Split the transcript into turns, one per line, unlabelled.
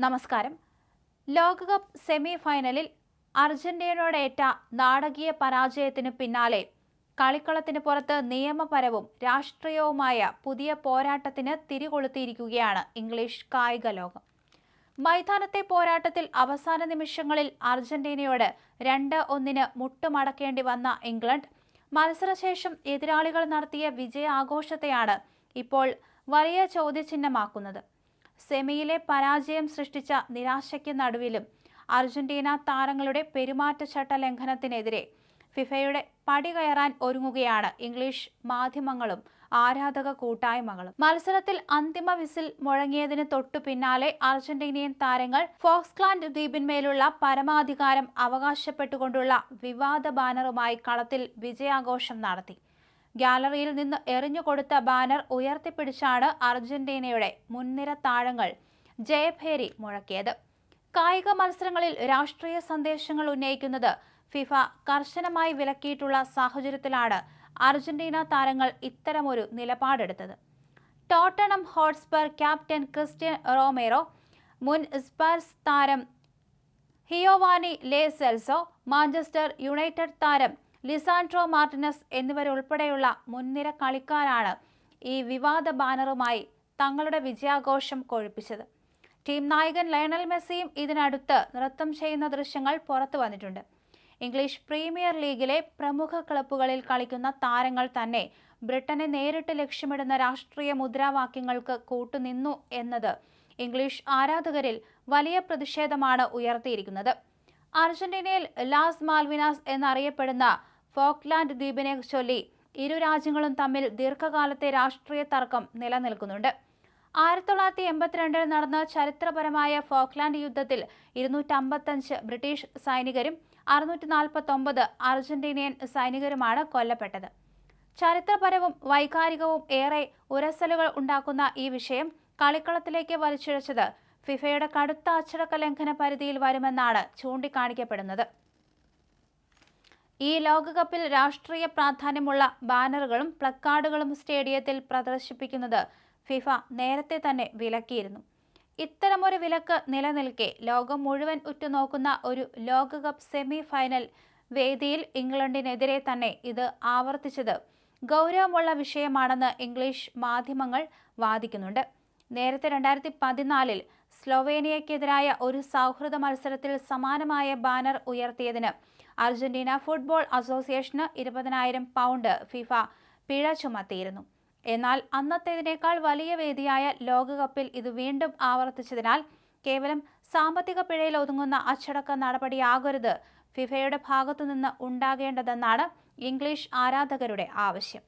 നമസ്കാരം. ലോകകപ്പ് സെമി ഫൈനലിൽ അർജന്റീനയോടേറ്റ നാടകീയ പരാജയത്തിനു പിന്നാലെ കളിക്കളത്തിന് പുറത്ത് നിയമപരവും രാഷ്ട്രീയവുമായ പുതിയ പോരാട്ടത്തിന് തിരികൊളുത്തിയിരിക്കുകയാണ് ഇംഗ്ലീഷ് കായിക ലോകം. മൈതാനത്തെ പോരാട്ടത്തിൽ അവസാന നിമിഷങ്ങളിൽ അർജന്റീനയോട് 2-1 മുട്ടുമടക്കേണ്ടി വന്ന ഇംഗ്ലണ്ട് മത്സരശേഷം എതിരാളികൾ നടത്തിയ വിജയാഘോഷത്തെയാണ് ഇപ്പോൾ വലിയ ചോദ്യചിഹ്നമാക്കുന്നത്. സെമിയിലെ പരാജയം സൃഷ്ടിച്ച നിരാശയ്ക്ക് നടുവിലും അർജന്റീന താരങ്ങളുടെ പെരുമാറ്റച്ചട്ട ലംഘനത്തിനെതിരെ ഫിഫയുടെ പടി കയറാൻ ഒരുങ്ങുകയാണ് ഇംഗ്ലീഷ് മാധ്യമങ്ങളും ആരാധക കൂട്ടായ്മകളും. മത്സരത്തിൽ അന്തിമ വിസിൽ മുഴങ്ങിയതിന് തൊട്ടു പിന്നാലെ അർജന്റീനിയൻ താരങ്ങൾ ഫോക്സ്ലാൻഡ് ദ്വീപിന്മേലുള്ള പരമാധികാരം അവകാശപ്പെട്ടുകൊണ്ടുള്ള വിവാദ ബാനറുമായി കളത്തിൽ വിജയാഘോഷം നടത്തി. ഗാലറിയിൽ നിന്ന് എറിഞ്ഞുകൊടുത്ത ബാനർ ഉയർത്തിപ്പിടിച്ചാണ് അർജന്റീനയുടെ മുൻനിര താരങ്ങൾ ജയഭേരി മുഴക്കിയത്. കായിക മത്സരങ്ങളിൽ രാഷ്ട്രീയ സന്ദേശങ്ങൾ ഉന്നയിക്കുന്നത് ഫിഫ കർശനമായി വിലക്കിയിട്ടുള്ള സാഹചര്യത്തിലാണ് അർജന്റീന താരങ്ങൾ ഇത്തരമൊരു നിലപാടെടുത്തത്. Tottenham Hotspur captain Cristian Romero, മുൻ സ്പേഴ്സ് താരം Giovani Lo Celso, Manchester United താരം ലിസാൻഡ്രോ മാർട്ടിനസ് എന്നിവരുൾപ്പെടെയുള്ള മുൻനിര കളിക്കാരാണ് ഈ വിവാദ ബാനറുമായി തങ്ങളുടെ വിജയാഘോഷം കൊഴുപ്പിച്ചത്. ടീം നായകൻ ലയണൽ മെസ്സിയും ഇതിനടുത്ത് നൃത്തം ചെയ്യുന്ന ദൃശ്യങ്ങൾ പുറത്തു വന്നിട്ടുണ്ട്. ഇംഗ്ലീഷ് പ്രീമിയർ ലീഗിലെ പ്രമുഖ ക്ലബ്ബുകളിൽ കളിക്കുന്ന താരങ്ങൾ തന്നെ ബ്രിട്ടനെ നേരിട്ട് ലക്ഷ്യമിടുന്ന രാഷ്ട്രീയ മുദ്രാവാക്യങ്ങൾക്ക് കൂട്ടുനിന്നു എന്നത് ഇംഗ്ലീഷ് ആരാധകരിൽ വലിയ പ്രതിഷേധമാണ് ഉയർത്തിയിരിക്കുന്നത്. അർജന്റീനയിൽ ലാസ് മാൽവിനാസ് എന്നറിയപ്പെടുന്ന ഫോക്ലാൻഡ് ദ്വീപിനെ ചൊല്ലി ഇരു രാജ്യങ്ങളും തമ്മിൽ ദീർഘകാലത്തെ രാഷ്ട്രീയ തർക്കം നിലനിൽക്കുന്നുണ്ട്. 1982 നടന്ന ചരിത്രപരമായ ഫോക്ലാൻഡ് യുദ്ധത്തിൽ 255 ബ്രിട്ടീഷ് സൈനികരും 649 അർജന്റീനിയൻ സൈനികരുമാണ് കൊല്ലപ്പെട്ടത്. ചരിത്രപരവും വൈകാരികവും ഏറെ ഉരസലുകൾ ഉണ്ടാക്കുന്ന ഈ വിഷയം കളിക്കളത്തിലേക്ക് വലിച്ചിഴച്ചത് ഫിഫയുടെ കടുത്ത അച്ചടക്ക ലംഘന പരിധിയിൽ വരുമെന്നാണ് ചൂണ്ടിക്കാണിക്കപ്പെടുന്നത്. ഈ ലോകകപ്പിൽ രാഷ്ട്രീയ പ്രാധാന്യമുള്ള ബാനറുകളും പ്ലക്കാർഡുകളും സ്റ്റേഡിയത്തിൽ പ്രദർശിപ്പിക്കുന്നത് ഫിഫ നേരത്തെ തന്നെ വിലക്കിയിരുന്നു. ഇത്തരമൊരു വിലക്ക് നിലനിൽക്കെ ലോകം മുഴുവൻ ഉറ്റുനോക്കുന്ന ഒരു ലോകകപ്പ് സെമി ഫൈനൽ വേദിയിൽ ഇംഗ്ലണ്ടിനെതിരെ തന്നെ ഇത് ആവർത്തിച്ചത് ഗൗരവമുള്ള വിഷയമാണെന്ന് ഇംഗ്ലീഷ് മാധ്യമങ്ങൾ വാദിക്കുന്നുണ്ട്. നേരത്തെ 2014 സ്ലൊവേനിയക്കെതിരായ ഒരു സൗഹൃദ മത്സരത്തിൽ സമാനമായ ബാനർ ഉയർത്തിയതിന് അർജന്റീന ഫുട്ബോൾ അസോസിയേഷന് 20,000 പൗണ്ട് ഫിഫ പിഴ ചുമത്തിയിരുന്നു. എന്നാൽ അന്നത്തേതിനേക്കാൾ വലിയ വേദിയായ ലോകകപ്പിൽ ഇത് വീണ്ടും ആവർത്തിച്ചതിനാൽ കേവലം സാമ്പത്തിക പിഴയിൽ ഒതുങ്ങുന്ന അച്ചടക്ക നടപടിയാകരുത് ഫിഫയുടെ ഭാഗത്തുനിന്ന് ഉണ്ടാകേണ്ടതെന്നാണ് ഇംഗ്ലീഷ് ആരാധകരുടെ ആവശ്യം.